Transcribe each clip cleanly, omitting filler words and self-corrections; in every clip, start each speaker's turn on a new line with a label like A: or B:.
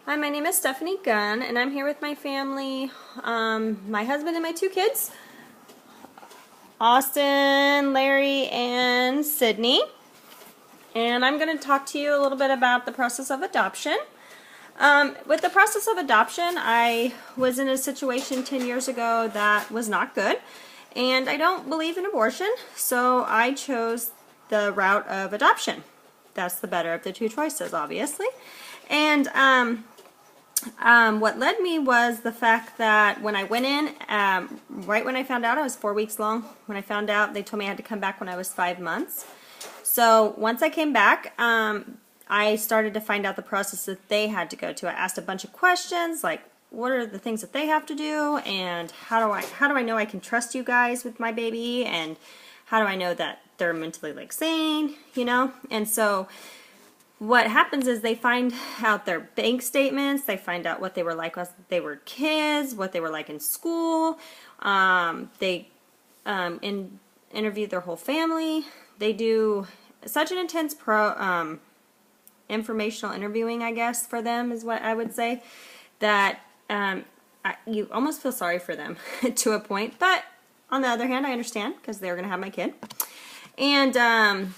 A: Hi, my name is Stephanie Gunn, and I'm here with my family, my husband and my two kids, Austin, Larry, and Sydney. And I'm going to talk to you a little bit about the process of adoption. With the process of adoption, I was in a situation 10 years ago that was not good, and I don't believe in abortion, so I chose the route of adoption. That's the better of the two choices, obviously. And what led me was the fact that when I went in, right when I found out, I was 4 weeks long. When I found out, they told me I had to come back when I was 5 months. So once I came back, I started to find out the process that they had to go to. I asked a bunch of questions, like what are the things that they have to do, and how do I know I can trust you guys with my baby, and how do I know that they're mentally sane, you know? And so what happens is they find out their bank statements, they find out what they were like when they were kids, what they were like in school, they interview their whole family. They do such an intense informational interviewing, I guess, for them is what I would say, that you almost feel sorry for them to a point. But on the other hand, I understand because they're going to have my kid. And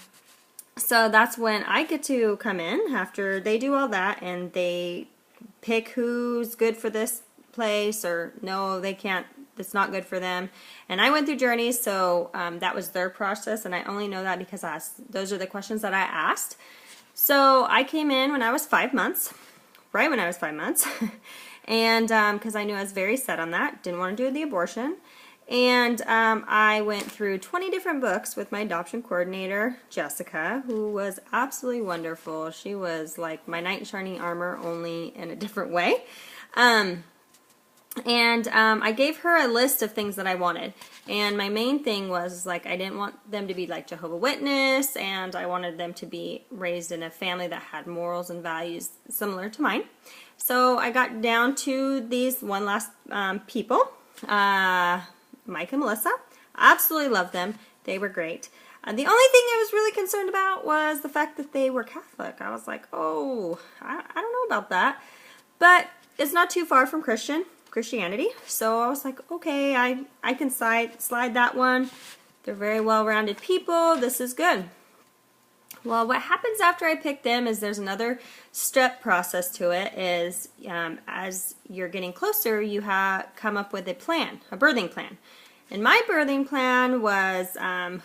A: so that's when I get to come in after they do all that, and they pick who's good for this place, or no, they can't, it's not good for them. And I went through Journeys, so that was their process, and I only know that because those are the questions that I asked. So I came in when I was 5 months, right when I was 5 months, and because I knew I was very set on that, didn't want to do the abortion. And I went through 20 different books with my adoption coordinator, Jessica, who was absolutely wonderful. She was like my knight in shining armor, only in a different way. I gave her a list of things that I wanted. And my main thing was, I didn't want them to be like Jehovah's Witness, and I wanted them to be raised in a family that had morals and values similar to mine. So I got down to these one last people. Mike and Melissa. I absolutely loved them. They were great. The only thing I was really concerned about was the fact that they were Catholic. I was like, oh, I don't know about that. But it's not too far from Christianity. So I was like, okay, I can slide that one. They're very well-rounded people. This is good. Well, what happens after I pick them is there's another step process to it. Is as you're getting closer, you come up with a plan, a birthing plan. And my birthing plan was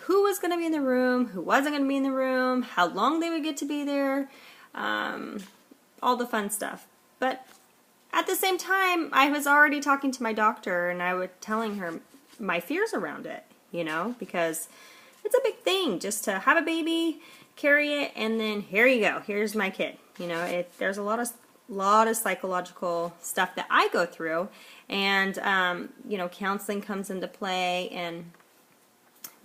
A: who was going to be in the room, who wasn't going to be in the room, how long they would get to be there, all the fun stuff. But at the same time, I was already talking to my doctor, and I was telling her my fears around it, you know, because it's a big thing just to have a baby, carry it, and then here you go, here's my kid. You know, there's a lot of psychological stuff that I go through, and you know, counseling comes into play. And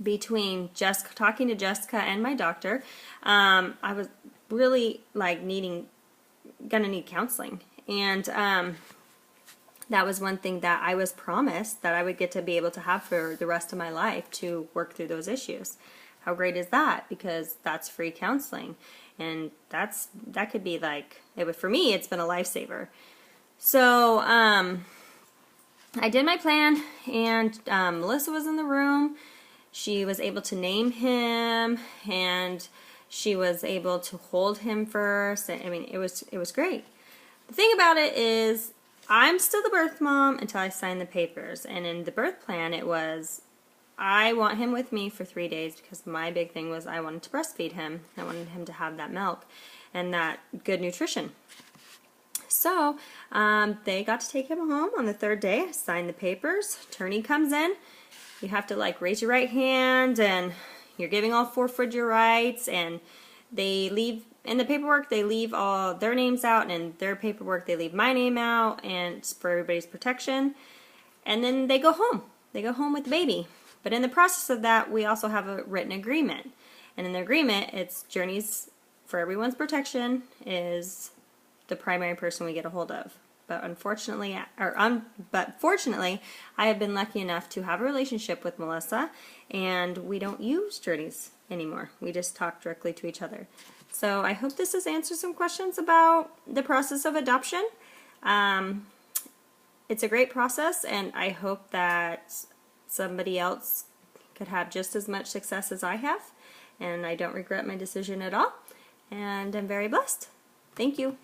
A: between talking to Jessica and my doctor, I was really gonna need counseling. And that was one thing that I was promised that I would get to be able to have for the rest of my life, to work through those issues. How great is that? Because that's free counseling, and that could be for me, it's been a lifesaver. So I did my plan, and Melissa was in the room. She was able to name him, and she was able to hold him first. I mean, it was great. The thing about it is, I'm still the birth mom until I sign the papers. And in the birth plan, it was, I want him with me for 3 days, because my big thing was I wanted to breastfeed him. I wanted him to have that milk and that good nutrition. So they got to take him home on the 3rd day. I signed the papers. Attorney comes in. You have to raise your right hand, and you're giving all 4 of your rights, and they leave. In the paperwork, they leave all their names out, and in their paperwork, they leave my name out, and it's for everybody's protection. And then they go home. They go home with the baby. But in the process of that, we also have a written agreement. And in the agreement, it's Journeys for everyone's protection is the primary person we get a hold of. But fortunately, I have been lucky enough to have a relationship with Melissa, and we don't use Journeys anymore. We just talk directly to each other. So I hope this has answered some questions about the process of adoption. It's a great process, and I hope that somebody else could have just as much success as I have, and I don't regret my decision at all, and I'm very blessed. Thank you.